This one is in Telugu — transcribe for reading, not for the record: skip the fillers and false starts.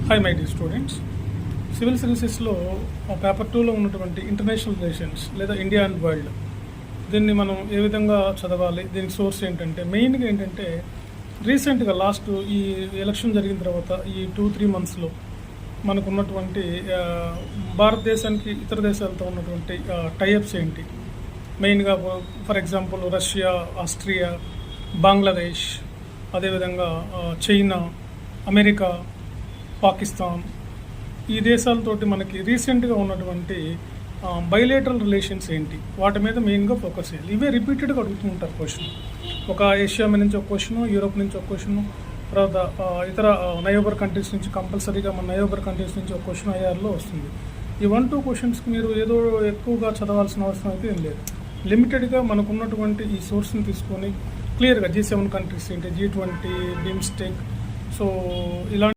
High my dear students, civil సర్వీసెస్లో పేపర్ 2లో ఉన్నటువంటి ఇంటర్నేషనల్ రిలేషన్స్ లేదా ఇండియా అండ్ వరల్డ్, దీన్ని మనం ఏ విధంగా చదవాలి, దీనికి సోర్స్ ఏంటంటే మెయిన్గా ఏంటంటే రీసెంట్గా లాస్ట్ ఈ ఎలక్షన్ జరిగిన తర్వాత ఈ 2-3 మంత్స్లో మనకు ఉన్నటువంటి భారతదేశానికి ఇతర దేశాలతో ఉన్నటువంటి టైఅప్స్ ఏంటి, మెయిన్గా for example Russia, Austria, Bangladesh, అదేవిధంగా చైనా, అమెరికా, పాకిస్తాన్, ఈ దేశాలతోటి మనకి రీసెంట్గా ఉన్నటువంటి బైలేటరల్ రిలేషన్స్ ఏంటి, వాటి మీద మెయిన్గా ఫోకస్ చేయాలి. ఇవే రిపీటెడ్గా అడుగుతుంటారు క్వశ్చన్. ఒక ఏషియా నుంచి ఒక క్వశ్చన్, యూరోప్ నుంచి ఒక క్వశ్చన్, తర్వాత ఇతర నయోబర్ కంట్రీస్ నుంచి కంపల్సరీగా మన నయోబర్ కంట్రీస్ నుంచి ఒక క్వశ్చన్ ఐఆర్లో వస్తుంది. ఈ 1-2 క్వశ్చన్స్కి మీరు ఏదో ఎక్కువగా చదవాల్సిన అవసరం అయితే ఏం లేదు. లిమిటెడ్గా మనకున్నటువంటి ఈ సోర్స్ని తీసుకొని క్లియర్గా G7 కంట్రీస్ ఏంటి, G20, బిమ్స్టెక్, సో ఇలాంటి